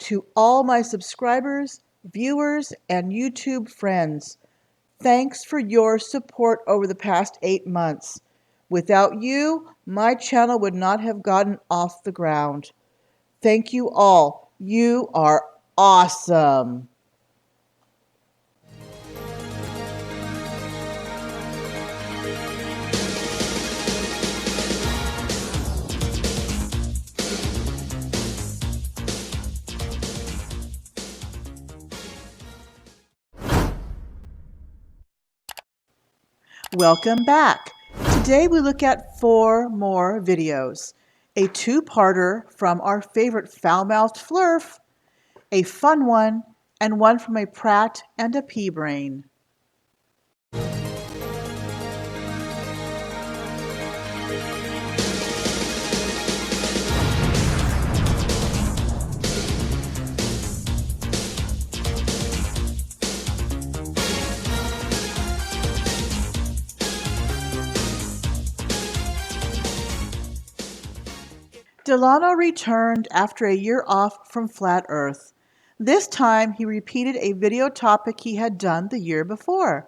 To all my subscribers, viewers, and YouTube friends, thanks for your support over the past 8 months. Without you, my channel would not have gotten off the ground. Thank you all. You are awesome. Welcome back. Today we look at 4 more videos. A 2-parter from our favorite foul-mouthed Flurf, a fun one, and one from a Pratt and a P-Brain. Delano returned after a year off from Flat Earth. This time he repeated a video topic he had done the year before.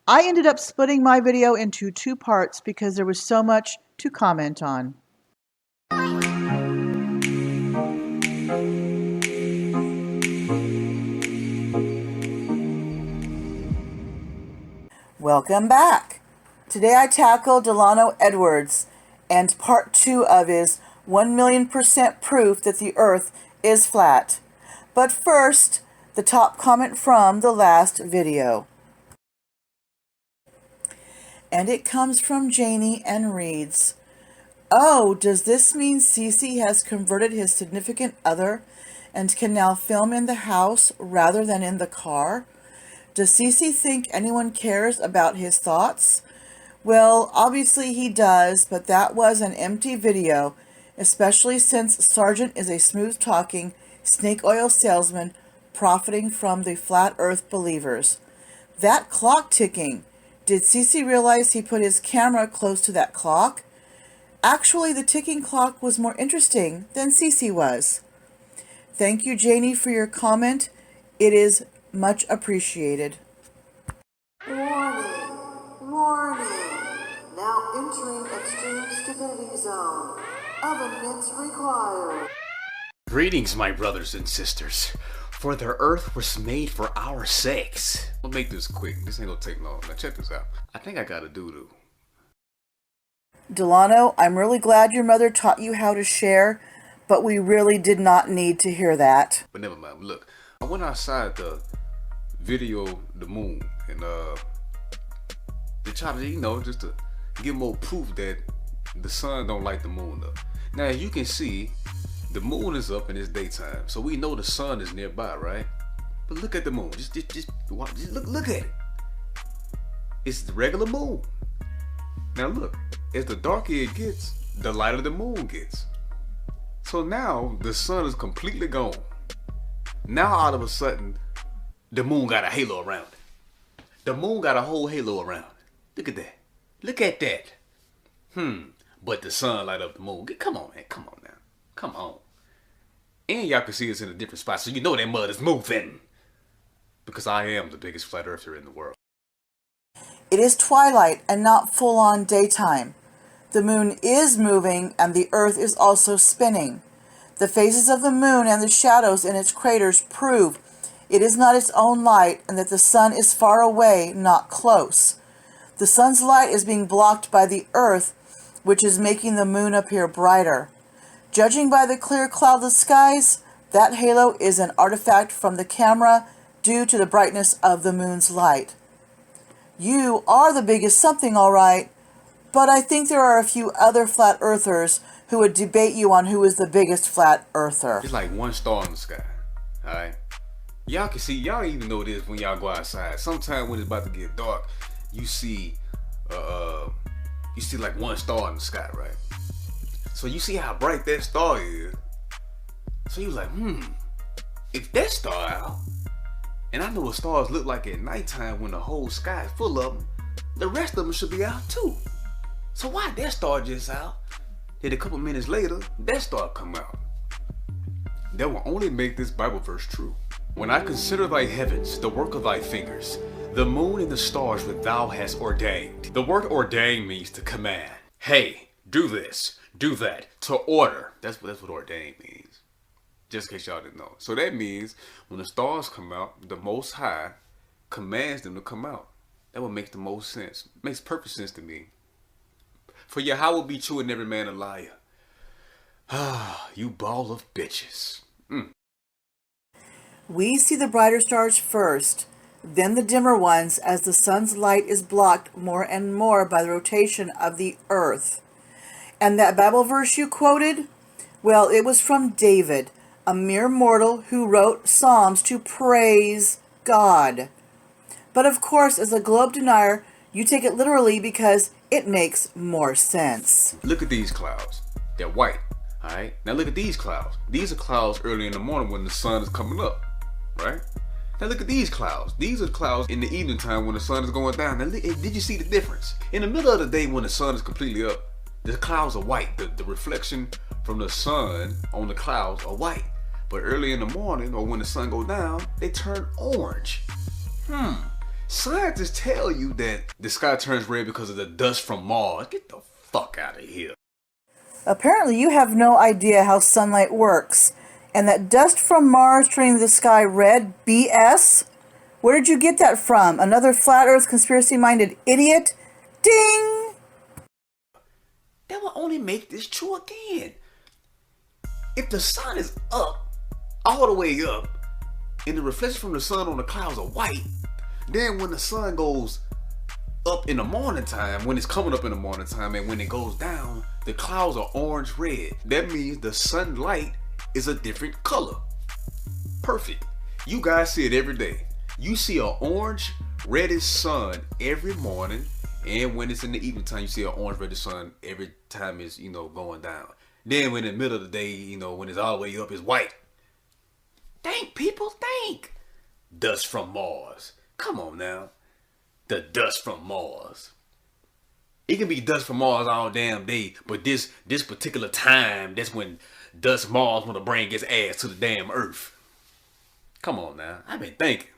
I ended up splitting my video into 2 parts because there was so much to comment on. Welcome back. Today I tackle Delano Edwards and part 2 of his 1,000,000% proof that the Earth is flat. But first, the top comment from the last video. And it comes from Janie and reads, "Oh, does this mean Cece has converted his significant other and can now film in the house rather than in the car? Does Cece think anyone cares about his thoughts? Well, obviously he does, but that was an empty video, especially since Sargent is a smooth-talking snake oil salesman profiting from the flat earth believers. That clock ticking. Did Cece realize he put his camera close to that clock? Actually, the ticking clock was more interesting than Cece was." Thank you, Janie, for your comment. It is much appreciated. Warning! Warning! Now entering extreme stupidity zone. Oven mitts required. Greetings, my brothers and sisters. For the earth was made for our sakes. We'll make this quick. This ain't gonna take long. Now check this out. I think I got a doo-doo. Delano, I'm really glad your mother taught you how to share, but we really did not need to hear that. But never mind. Look, I went outside to video the moon and to try to, just to give more proof that the sun don't light the moon up. Now, as you can see, the moon is up and it's daytime, so we know the sun is nearby, right? But look at the moon. Just look at it. It's the regular moon. Now look, as the darker it gets, the lighter the moon gets. So now the sun is completely gone. Now all of a sudden, the moon got a halo around it. The moon got a whole halo around it. Look at that. Look at that. But the sun light up the moon. Come on, man. Come on now. Come on. And y'all can see us in a different spot, so you know that mud is moving. Because I am the biggest flat earther in the world. It is twilight and not full-on daytime. The moon is moving and the earth is also spinning. The phases of the moon and the shadows in its craters prove it is not its own light and that the sun is far away, not close. The sun's light is being blocked by the earth, which is making the moon appear brighter. Judging by the clear cloudless skies, that halo is an artifact from the camera due to the brightness of the moon's light. You are the biggest something, all right, but I think there are a few other flat earthers who would debate you on who is the biggest flat earther. It's like one star in the sky, alright? Y'all can see, y'all even know this when y'all go outside. Sometime when it's about to get dark, you see like one star in the sky, right? So you see how bright that star is. So you like, if that star out, and I know what stars look like at nighttime when the whole sky is full of them, the rest of them should be out too. So why that star just out? Then a couple minutes later, that star come out. that will only make this Bible verse true. When I consider thy heavens, the work of thy fingers, the moon and the stars which thou hast ordained. The word ordain means to command. Hey, do this, do that, to order. That's what ordain means. Just in case y'all didn't know. So that means when the stars come out, the Most High commands them to come out. That would make the most sense. Makes perfect sense to me. For Yahweh will be true and every man a liar. Ah, you ball of bitches. We see the brighter stars first, then the dimmer ones as the sun's light is blocked more and more by the rotation of the earth. And that Bible verse you quoted? Well, it was from David, a mere mortal who wrote Psalms to praise God. But of course, as a globe denier, you take it literally because it makes more sense. Look at these clouds. They're white. Alright? Now look at these clouds. These are clouds early in the morning when the sun is coming up. Right? Now look at these clouds. These are clouds in the evening time when the sun is going down. Now did you see the difference? In the middle of the day when the sun is completely up, the clouds are white. The reflection from the sun on the clouds are white. But early in the morning or when the sun goes down, they turn orange. Scientists tell you that the sky turns red because of the dust from Mars. Get the fuck out of here. Apparently you have no idea how sunlight works, and that dust from Mars turning the sky red, BS? Where did you get that from? Another flat earth conspiracy-minded idiot? Ding! That will only make this true again. If the sun is up, all the way up, and the reflection from the sun on the clouds are white, then when the sun goes up in the morning time, when it's coming up in the morning time, and when it goes down, the clouds are orange red. That means the sunlight is a different color. Perfect. You guys see it every day. You see an orange reddish sun every morning, and when it's in the evening time, you see an orange reddish sun every time it's going down. Then when in the middle of the day, when it's all the way up, it's white. Think, people, think. Dust from Mars. Come on now. The dust from Mars. It can be dust from Mars all damn day, but this particular time, that's when dust Mars, when the brain gets ass to the damn Earth. Come on now. I've been thinking.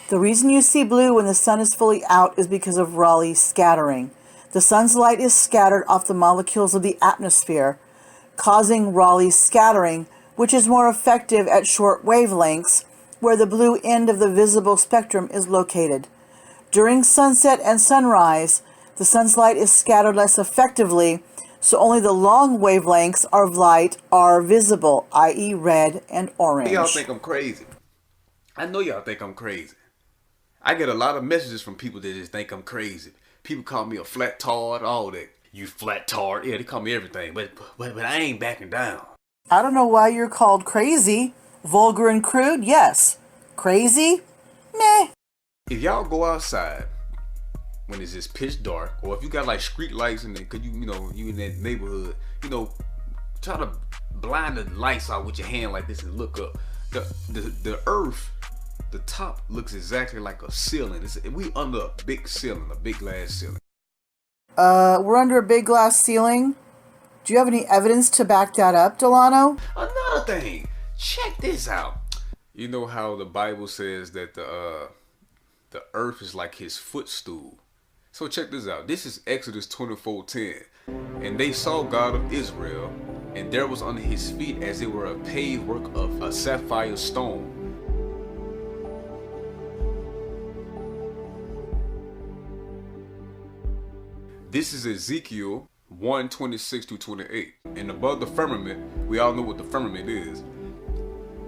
The reason you see blue when the sun is fully out is because of Rayleigh scattering. The sun's light is scattered off the molecules of the atmosphere, causing Rayleigh scattering, which is more effective at short wavelengths, where the blue end of the visible spectrum is located. During sunset and sunrise, the sun's light is scattered less effectively, so only the long wavelengths of light are visible, i.e. red and orange. Y'all think I'm crazy. I know y'all think I'm crazy. I get a lot of messages from people that just think I'm crazy. People call me a flat tard, all that. You flat tard. Yeah, they call me everything, but I ain't backing down. I don't know why you're called crazy. Vulgar and crude, yes. Crazy? Meh. If y'all go outside when it's just pitch dark, or if you got like street lights in there, cause you in that neighborhood, try to blind the lights out with your hand like this and look up. The earth, the top looks exactly like a ceiling. We under a big ceiling, a big glass ceiling. We're under a big glass ceiling. Do you have any evidence to back that up, Delano? Another thing, check this out. You know how the Bible says that the earth is like his footstool. So check this out. This is Exodus 24:10. And they saw God of Israel, and there was under his feet as it were a paved work of a sapphire stone. This is Ezekiel 1:26-28. And above the firmament, we all know what the firmament is.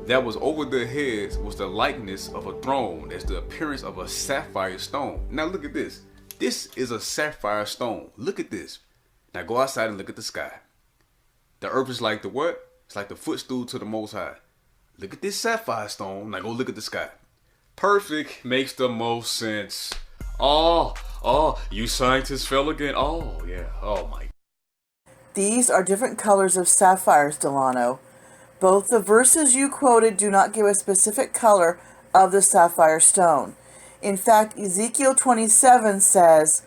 That was over their heads was the likeness of a throne, as the appearance of a sapphire stone. Now look at this. This is a sapphire stone. Look at this. Now go outside and look at the sky. The earth is like the what? It's like the footstool to the Most High. Look at this sapphire stone. Now go look at the sky. Perfect. Makes the most sense. Oh, you scientists fell again. Oh, yeah. Oh, my. These are different colors of sapphires, Delano. Both the verses you quoted do not give a specific color of the sapphire stone. In fact, Ezekiel 27 says,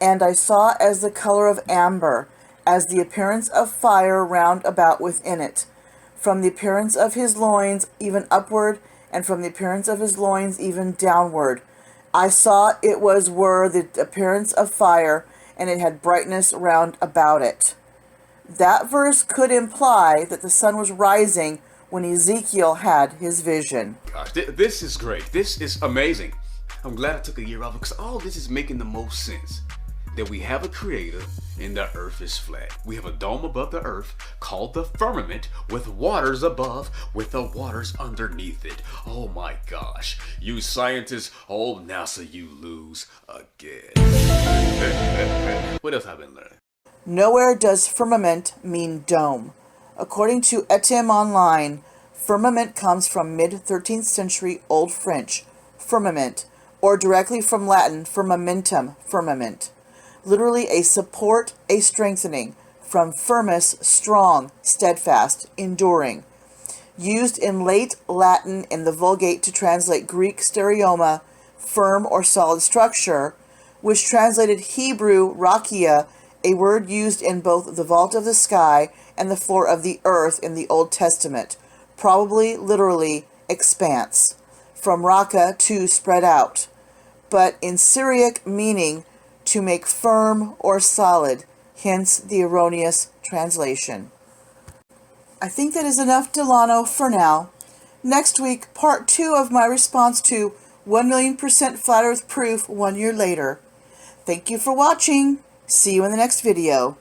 "And I saw as the color of amber, as the appearance of fire round about within it, from the appearance of his loins even upward, and from the appearance of his loins even downward. I saw it were the appearance of fire, and it had brightness round about it. That verse could imply that the sun was rising when Ezekiel had his vision. Gosh, this is great. This is amazing. I'm glad I took a year off because all this is making the most sense. That we have a creator and the earth is flat. We have a dome above the earth called the firmament with waters above with the waters underneath it. Oh my gosh. You scientists, oh NASA, you lose again. What else have I been learning? Nowhere does firmament mean dome. According to Etim Online, firmament comes from mid-13th century Old French, firmament, or directly from Latin firmamentum, firmament. Literally a support, a strengthening, from firmus, strong, steadfast, enduring. Used in late Latin in the Vulgate to translate Greek stereoma, firm or solid structure, which translated Hebrew rakia, a word used in both the vault of the sky and the floor of the earth in the Old Testament, probably literally expanse, from raka to spread out, but in Syriac meaning to make firm or solid, hence the erroneous translation. I think that is enough Delano for now. Next week, part 2 of my response to 1,000,000% Flat Earth Proof 1 year later. Thank you for watching. See you in the next video.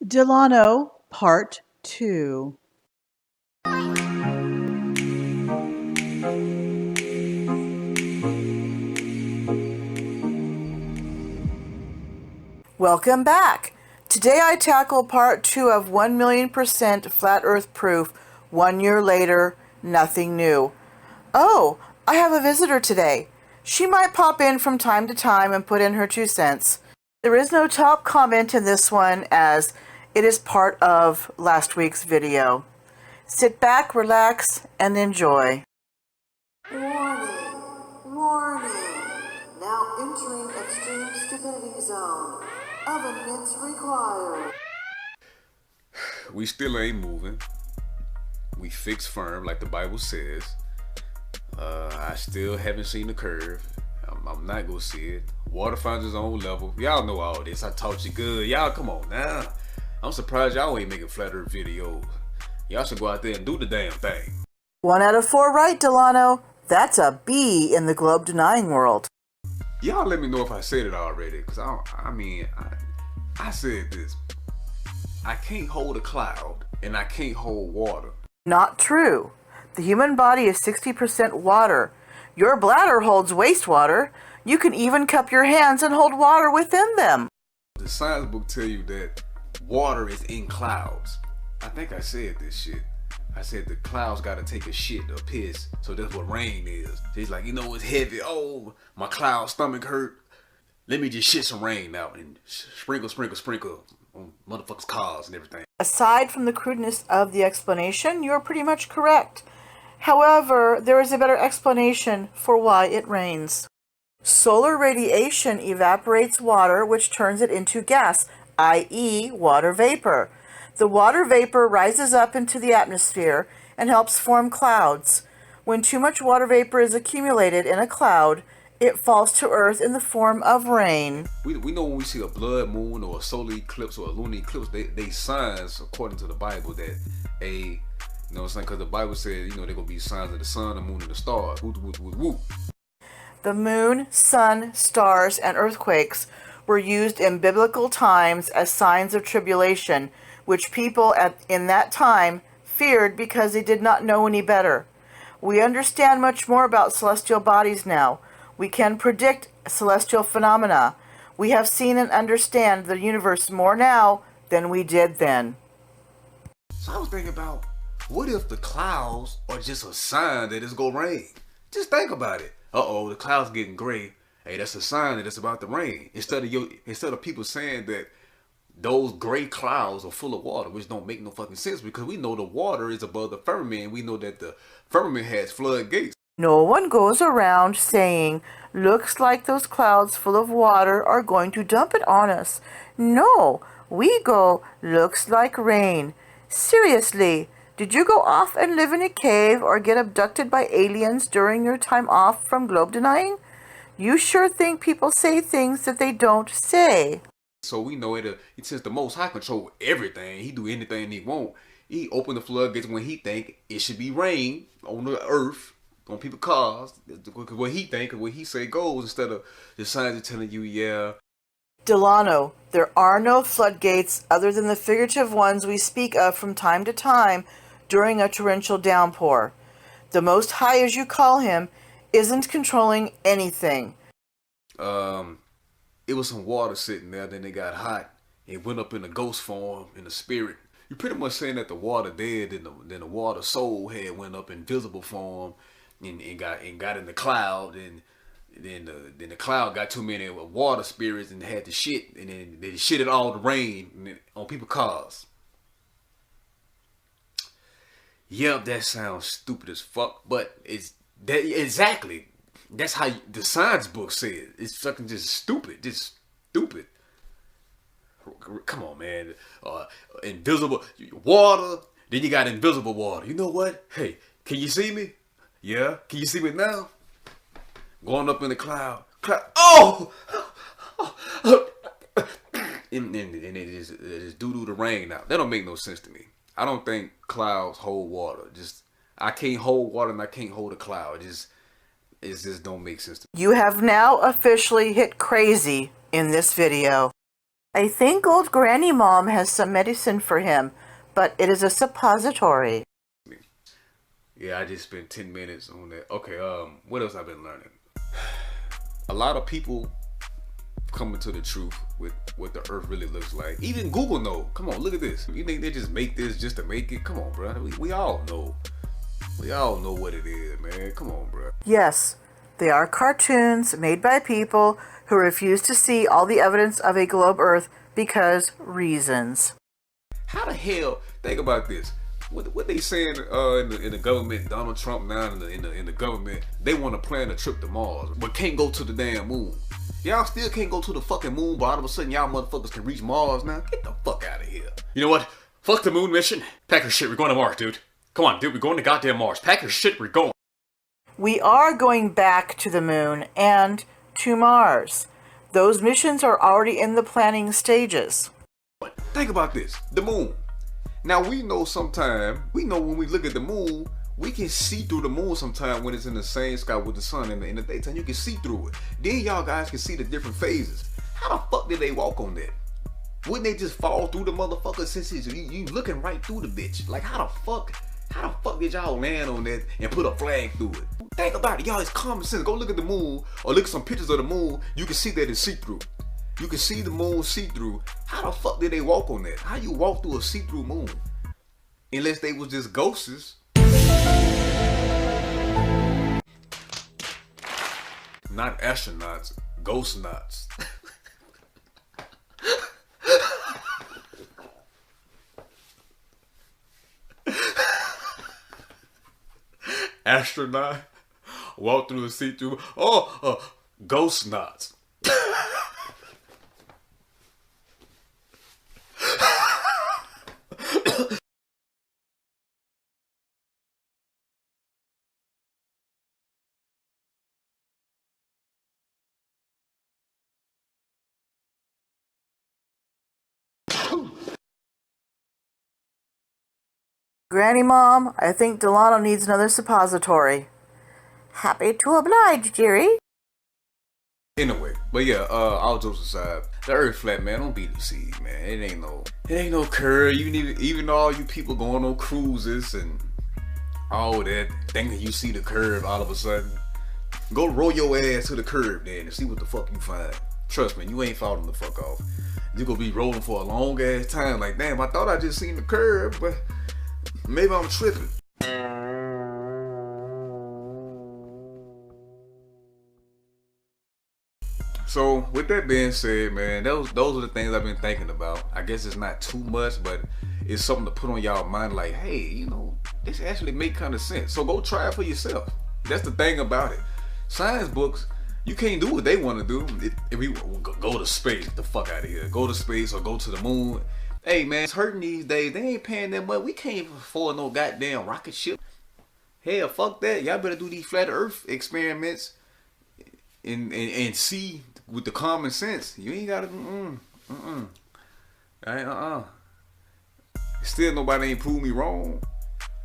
Delano, Part 2. Welcome back. Today I tackle Part 2 of 1,000,000% Flat Earth Proof 1 year later, nothing new. Oh, I have a visitor today. She might pop in from time to time and put in her 2 cents. There is no top comment in this one as it is part of last week's video. Sit back, relax, and enjoy. Warning, warning. Now entering extreme stupidity zone. Oven mitts required. We still ain't moving. We fixed firm like the Bible says. I still haven't seen the curve. I'm not gonna see it. Water finds its own level. Y'all know all this. I taught you good. Y'all come on now. I'm surprised y'all ain't making flat earth videos. Y'all should go out there and do the damn thing. 1 out of 4 right, Delano. That's a B in the globe denying world. Y'all let me know if I said it already, because I said this. I can't hold a cloud, and I can't hold water. Not true. The human body is 60% water. Your bladder holds wastewater. You can even cup your hands and hold water within them. The science book tell you that water is in clouds. I think I said this shit. I said the clouds gotta take a shit, a piss, so that's what rain is. He's like, it's heavy. Oh, my cloud stomach hurt. Let me just shit some rain out and sprinkle on motherfuckers' cars and everything. Aside from the crudeness of the explanation, you're pretty much correct. However, there is a better explanation for why it rains. Solar radiation evaporates water, which turns it into gas, i.e. water vapor. The water vapor rises up into the atmosphere and helps form clouds. When too much water vapor is accumulated in a cloud, it falls to Earth in the form of rain. We know when we see a blood moon or a solar eclipse or a lunar eclipse, they signs, according to the Bible, that because the Bible says, they're going to be signs of the sun, the moon, and the stars. Woo, woo, woo, woo. The moon, sun, stars, and earthquakes were used in biblical times as signs of tribulation, which people in that time feared because they did not know any better. We understand much more about celestial bodies now. We can predict celestial phenomena. We have seen and understand the universe more now than we did then. So I was thinking about, what if the clouds are just a sign that it's gonna rain? Just think about it. The clouds getting gray. Hey, that's a sign that it's about to rain. Instead of people saying that those gray clouds are full of water, which don't make no fucking sense because we know the water is above the firmament and we know that the firmament has floodgates. No one goes around saying, looks like those clouds full of water are going to dump it on us. No, we go, looks like rain. Seriously, did you go off and live in a cave or get abducted by aliens during your time off from globe denying? You sure think people say things that they don't say. So we know since the Most High control everything, he do anything he want. He open the floodgates when he think it should be rain on the earth, on people's cars. What he think and what he say goes instead of the signs are telling you, yeah. Delano, there are no floodgates other than the figurative ones we speak of from time to time during a torrential downpour. The Most High, as you call him, isn't controlling anything. It was some water sitting there, then it got hot. It went up in a ghost form, in the spirit. You're pretty much saying that the water dead, then the water soul had went up in visible form and got in the cloud, and then the cloud got too many water spirits and had to shit, and then they shitted all the rain on people's cars. Yep, that sounds stupid as fuck, but it's that exactly. That's how the science book says. It's fucking just stupid. Come on, man. Invisible water. Then you got invisible water. You know what? Hey, can you see me? Yeah. Can you see me now? Going up in the cloud. Oh! and it just doo-doo the rain now. That don't make no sense to me. I don't think clouds hold water. I can't hold water and I can't hold a cloud. It just don't make sense to me. You have now officially hit crazy in this video. I think old Granny Mom has some medicine for him, but it is a suppository. Yeah, I just spent 10 minutes on that. Okay, what else I've been learning? A lot of people coming to the truth with what the earth really looks like. Even Google know. Come on, look at this. You think they just make this just to make it? Come on, bro. We all know. We all know what it is, man. Come on, bro. Yes, they are cartoons made by people who refuse to see all the evidence of a globe Earth because reasons. How the hell? Think about this. What they saying in the government? Donald Trump now in the government, they want to plan a trip to Mars, but can't go to the damn moon. Y'all still can't go to the fucking moon, but all of a sudden y'all motherfuckers can reach Mars now. Get the fuck out of here. You know what? Fuck the moon mission. Pack your shit. We're going to Mars, dude. Come on, dude. We're going to goddamn Mars. Pack your shit. We're going. We are going back to the moon and to Mars. Those missions are already in the planning stages. Think about this. The moon. Now we know when we look at the moon, we can see through the moon sometime when it's in the same sky with the sun in the daytime. You can see through it. Then y'all guys can see the different phases. How the fuck did they walk on that? Wouldn't they just fall through the motherfucker since you looking right through the bitch? Like how the fuck did y'all land on that and put a flag through it? Think about it, y'all. It's common sense. Go look at the moon or look at some pictures of the moon. You can see that it's see-through. You can see the moon see-through. How the fuck did they walk on that? How you walk through a see-through moon? Unless they was just ghosts. Not astronauts, ghost knots. Astronaut walk through the see-through. Ghost knots. Granny Mom, I think Delano needs another suppository. Happy to oblige, dearie. Anyway, but yeah, all jokes aside, the earth flat, man. Don't be deceived, man. It ain't no curve. Even all you people going on cruises and all that, thinking you see the curve all of a sudden. Go roll your ass to the curb then and see what the fuck you find. Trust me, you ain't falling the fuck off. You gonna be rolling for a long ass time. Like, damn, I thought I just seen the curve, but maybe I'm tripping. So with that being said, man, those are the things I've been thinking about. I guess it's not too much, but it's something to put on y'all mind. Like, hey, you know, this actually make kind of sense. So go try it for yourself. That's the thing about it. Science books, you can't do what they want to do. If we go to space, get the fuck out of here. Go to space or go to the moon. Hey man, it's hurting these days. They ain't paying that much. We can't afford no goddamn rocket ship. Hell, fuck that. Y'all better do these flat Earth experiments and see with the common sense. You ain't gotta. Still, nobody ain't proved me wrong.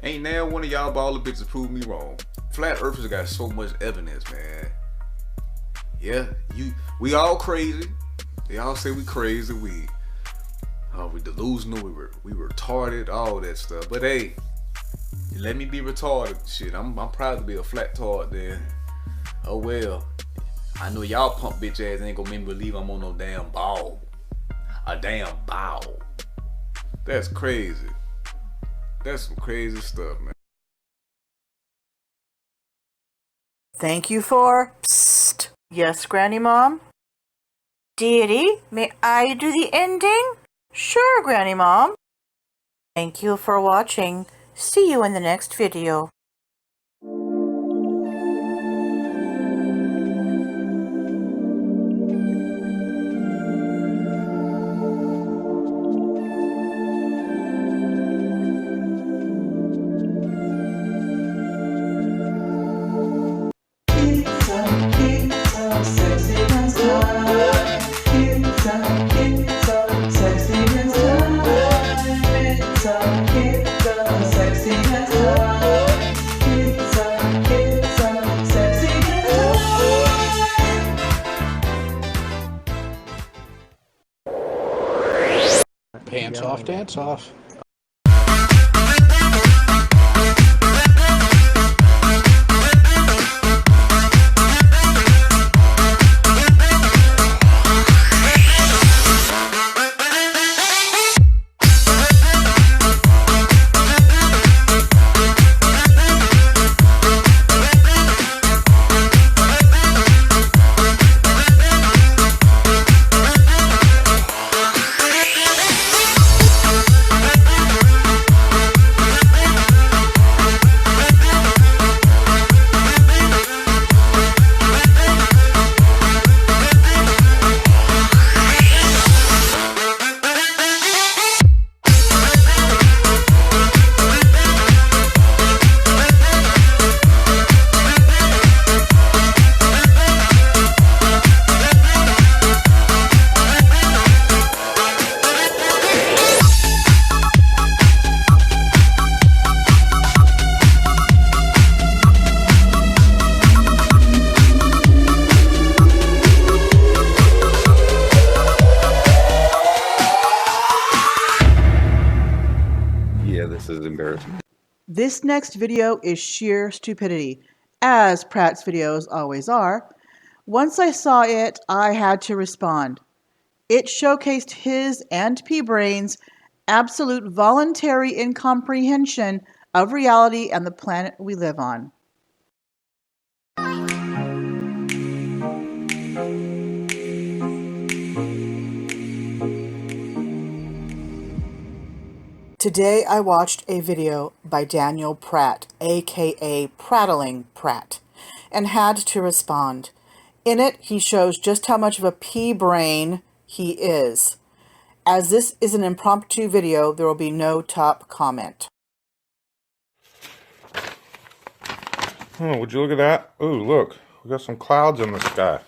Ain't now one of y'all baller bitches proved me wrong. Flat Earthers got so much evidence, man. Yeah, we all crazy. They all say we crazy. We delusional. We retarded. All that stuff. But hey, let me be retarded. Shit, I'm proud to be a flat tard then. Oh well. I know y'all pump bitch ass ain't gonna make me believe I'm on no damn ball. A damn ball. That's crazy. That's some crazy stuff, man. Thank you for psst. Yes, Granny Mom? Deity, may I do the ending? Sure, Granny Mom. Thank you for watching. See you in the next video. Pants off, dance off. This is embarrassing. This next video is sheer stupidity, as Pratt's videos always are. Once I saw it, I had to respond. It showcased his and P-Brain's absolute voluntary incomprehension of reality and the planet we live on. Today I watched a video by Daniel Pratt, aka Prattling Pratt, and had to respond. In it, he shows just how much of a P-brain he is. As this is an impromptu video, there will be no top comment. Oh, would you look at that? Ooh, look. We got some clouds in the sky.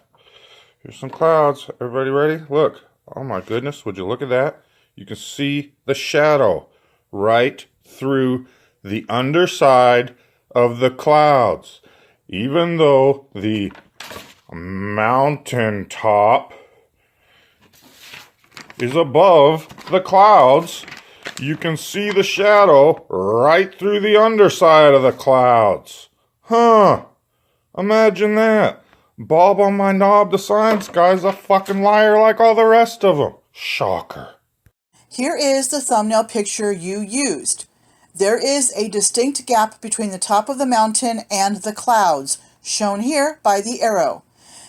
Here's some clouds. Everybody ready? Look. Oh my goodness, would you look at that? You can see the shadow right through the underside of the clouds. Even though the mountain top is above the clouds, you can see the shadow right through the underside of the clouds. Huh. Imagine that. Bob on my knob, the science guy's a fucking liar like all the rest of them. Shocker. Here is the thumbnail picture you used. There is a distinct gap between the top of the mountain and the clouds, shown here by the arrow.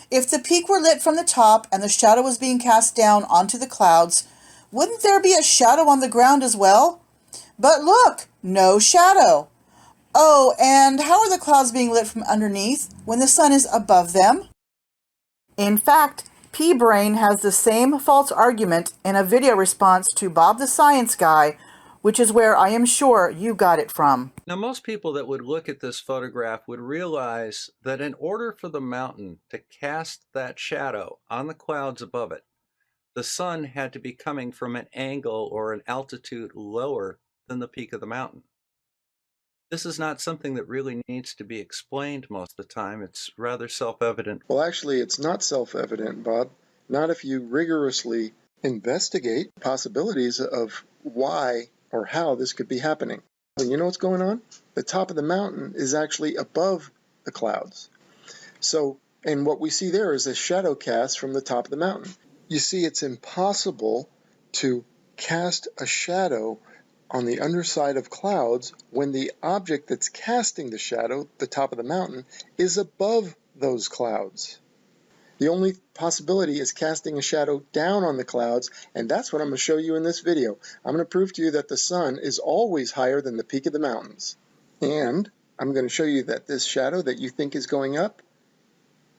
If the peak were lit from the top and the shadow was being cast down onto the clouds, wouldn't there be a shadow on the ground as well? But look, no shadow. Oh, and how are the clouds being lit from underneath when the sun is above them? In fact, P-Brain has the same false argument in a video response to Bob the Science Guy, which is where I am sure you got it from. Now, most people that would look at this photograph would realize that in order for the mountain to cast that shadow on the clouds above it, the sun had to be coming from an angle or an altitude lower than the peak of the mountain. This is not something that really needs to be explained most of the time. It's rather self-evident. Well, actually, it's not self-evident, Bob. Not if you rigorously investigate possibilities of why or how this could be happening. And you know what's going on? The top of the mountain is actually above the clouds. So, and what we see there is a shadow cast from the top of the mountain. You see, it's impossible to cast a shadow on the underside of clouds when the object that's casting the shadow, the top of the mountain, is above those clouds. The only possibility is casting a shadow down on the clouds, and that's what I'm going to show you in this video. I'm going to prove to you that the sun is always higher than the peak of the mountains. And I'm going to show you that this shadow that you think is going up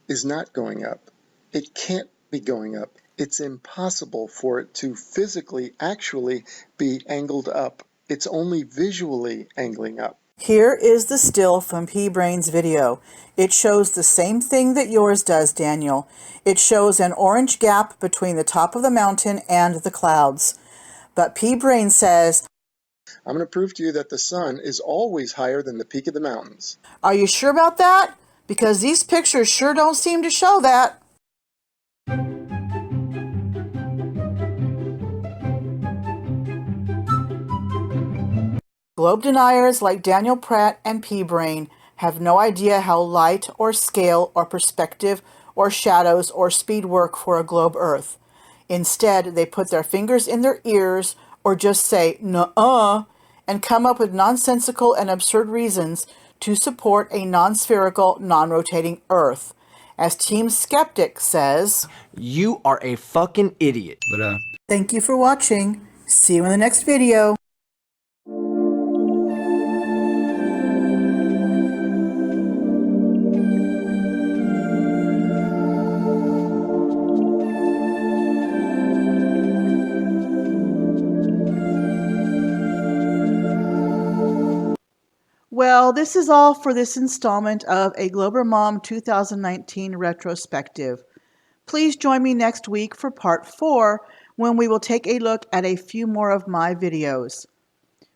is not going up. It can't be going up. It's impossible for it to physically, actually be angled up. It's only visually angling up. Here is the still from P-Brain's video. It shows the same thing that yours does, Daniel. It shows an orange gap between the top of the mountain and the clouds. But P-Brain says, I'm going to prove to you that the sun is always higher than the peak of the mountains. are you sure about that? Because these pictures sure don't seem to show that. Globe deniers like Daniel Pratt and P-Brain have no idea how light or scale or perspective or shadows or speed work for a globe Earth. Instead, they put their fingers in their ears or just say "nuh-uh" and come up with nonsensical and absurd reasons to support a non-spherical, non-rotating Earth. As Team Skeptic says, you are a fucking idiot. thank you for watching. See you in the next video. Well, this is all for this installment of a Glober Mom 2019 retrospective. Please join me next week for part 4, when we will take a look at a few more of my videos.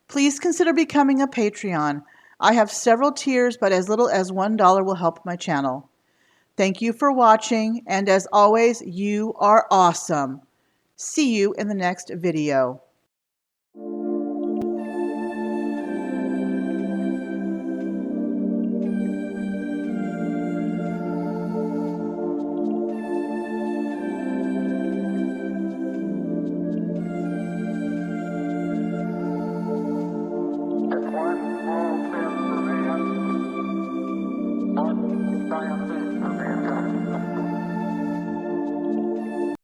Please consider becoming a Patreon. I have several tiers, but as little as $1 will help my channel. Thank you for watching, and as always, you are awesome. See you in the next video.